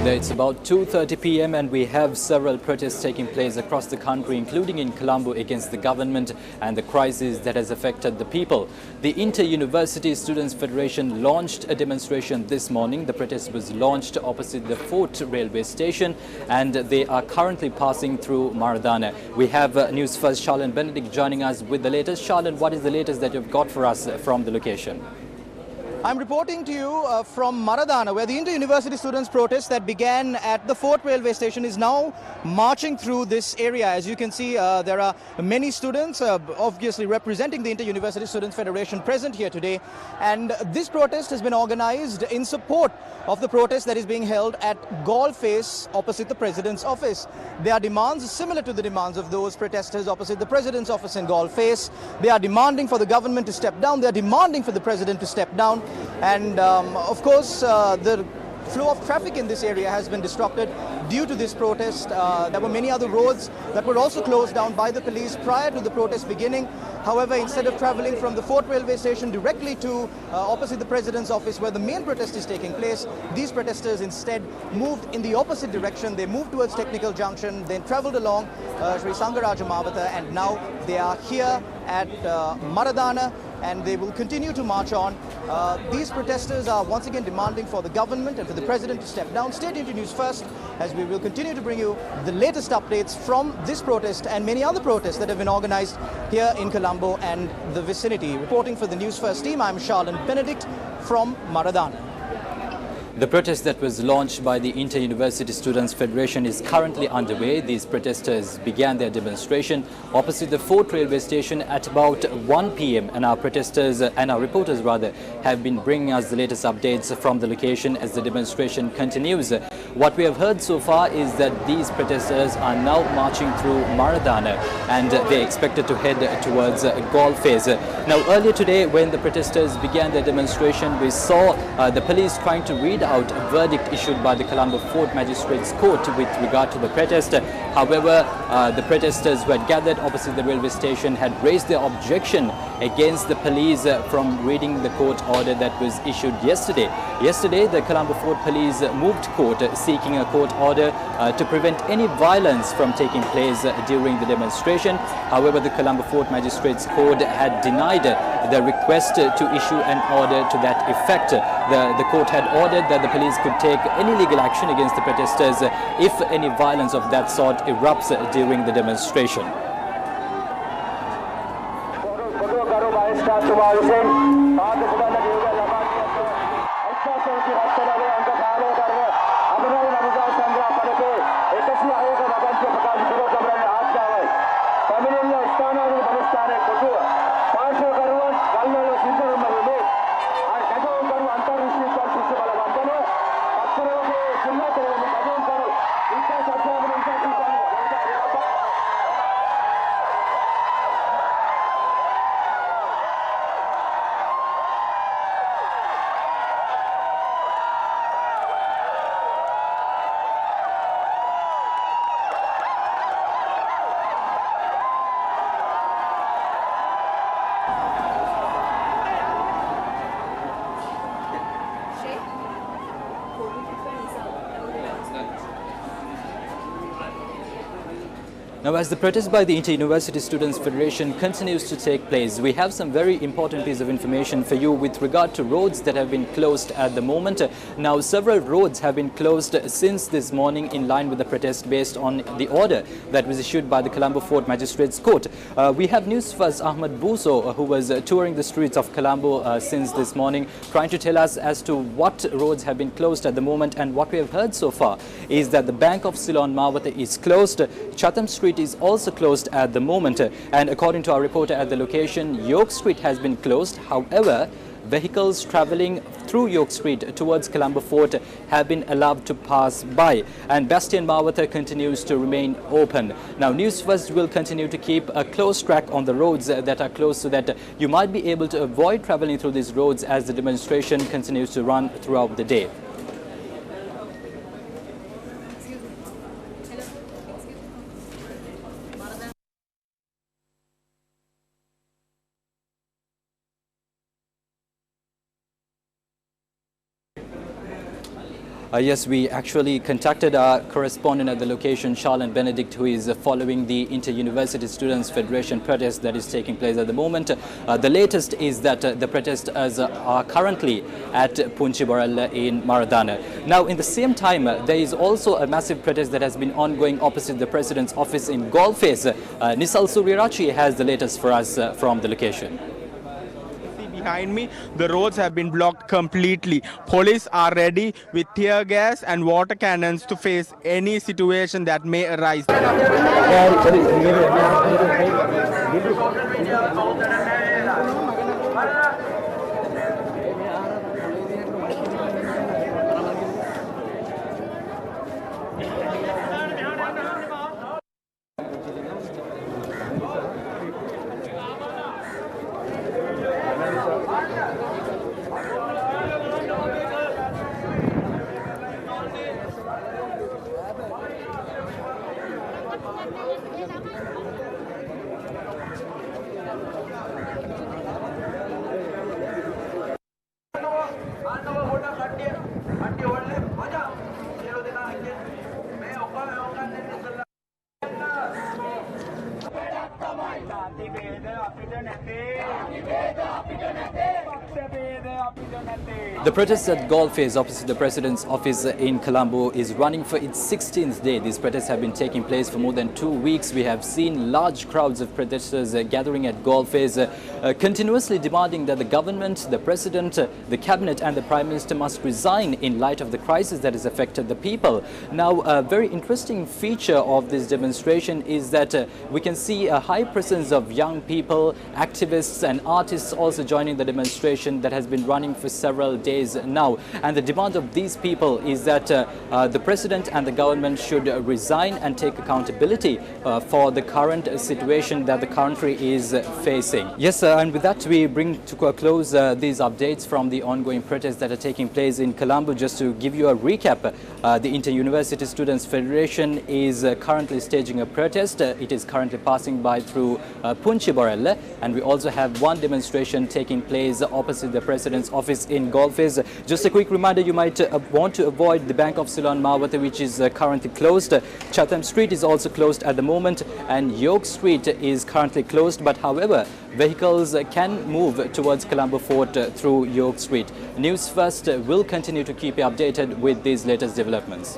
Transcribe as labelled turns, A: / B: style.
A: It's about 2:30 p.m. and we have several protests taking place across the country, including in Colombo, against the government and the crisis that has affected the people. The Inter-University Students' Federation launched a demonstration this morning. The protest was launched opposite the Fort railway station and they are currently passing through Maradana. We have Newsfirst Charlene Benedict joining us with the latest. Charlene, what is the latest that you've got for us from the location?
B: I'm reporting to you from Maradana, where the Inter-University Students' protest that began at the Fort railway station is now marching through this area. As you can see, there are many students, obviously representing the Inter-University Students' Federation, present here today. And this protest has been organized in support of the protest that is being held at Galle Face opposite the President's office. There are demands similar to the demands of those protesters opposite the President's office in Galle Face. They are demanding for the government to step down. They are demanding for the President to step down. And of course, the flow of traffic in this area has been disrupted due to this protest. There were many other roads that were also closed down by the police prior to the protest beginning. However, instead of traveling from the Fort railway station directly to opposite the President's office where the main protest is taking place, these protesters instead moved in the opposite direction. They moved towards Technical Junction, then traveled along Sri Sangaraja Mawatha, and now they are here at Maradana, and they will continue to march on. These protesters are once again demanding for the government and for the President to step down. Stay tuned to News First, as we will continue to bring you the latest updates from this protest and many other protests that have been organized here in Colombo and the vicinity. Reporting for the News First team, I'm Charlene Benedict from Maradana.
A: The protest that was launched by the Inter-University Students' Federation is currently underway. These protesters began their demonstration opposite the Fort railway station at about 1 p.m. and our protesters and our reporters have been bringing us the latest updates from the location as the demonstration continues. What we have heard so far is that these protesters are now marching through Maradana and they're expected to head towards Galle Face. Now, earlier today, when the protesters began their demonstration, we saw the police trying to read out a verdict issued by the Colombo Fort Magistrates Court with regard to the protest. However, the protesters who had gathered opposite the railway station had raised their objection against the police from reading the court order that was issued yesterday. Yesterday, the Colombo Fort police moved court seeking a court order to prevent any violence from taking place during the demonstration. However, the Colombo Fort Magistrates Court had denied the request to issue an order to that effect. The court had ordered that the police could take any legal action against the protesters if any violence of that sort erupts during the demonstration. Now, as the protest by the Inter-University Students' Federation continues to take place, we have some very important piece of information for you with regard to roads that have been closed at the moment. Now, several roads have been closed since this morning in line with the protest based on the order that was issued by the Colombo Fort Magistrates Court. We have Newsfirst Ahmed Buso, who was touring the streets of Colombo since this morning, trying to tell us as to what roads have been closed at the moment. And what we have heard so far is that the Bank of Ceylon Mawatha is closed. Chatham Street is also closed at the moment, and according to our reporter at the location, York Street has been closed. However, vehicles travelling through York Street towards Colombo Fort have been allowed to pass by, and Bastion Mawatha continues to remain open. Now, News First will continue to keep a close track on the roads that are closed so that you might be able to avoid travelling through these roads as the demonstration continues to run throughout the day. Yes, we actually contacted our correspondent at the location, Charlotte Benedict, who is following the Inter-University Students Federation protest that is taking place at the moment. The latest is that the protesters are currently at Punchiborel in Maradana. Now, in the same time, there is also a massive protest that has been ongoing opposite the President's office in Golface. Nisal Surirachi has the latest for us from the location.
C: Behind me, the roads have been blocked completely. Police are ready with tear gas and water cannons to face any situation that may arise.
A: The protest at Golface opposite the President's office in Colombo is running for its 16th day. These protests have been taking place for more than 2 weeks. We have seen large crowds of protesters gathering at Golface, continuously demanding that the government, the President, the Cabinet and the Prime Minister must resign in light of the crisis that has affected the people. Now, a very interesting feature of this demonstration is that we can see a high presence of young people, activists and artists also joining the demonstration that has been running for several days now. And the demand of these people is that the President and the government should resign and take accountability for the current situation that the country is facing. Yes, and with that we bring to a close these updates from the ongoing protests that are taking place in Colombo. Just to give you a recap, the Inter-University Students Federation is currently staging a protest. It is currently passing by through Punchiborel, and we also have one demonstration taking place opposite the President's office in Golface. Just a quick reminder, you might want to avoid the Bank of Ceylon Mawate, which is currently closed. Chatham Street is also closed at the moment, and York Street is currently closed, but however, vehicles can move towards Colombo Fort through York Street. News First will continue to keep you updated with these latest developments.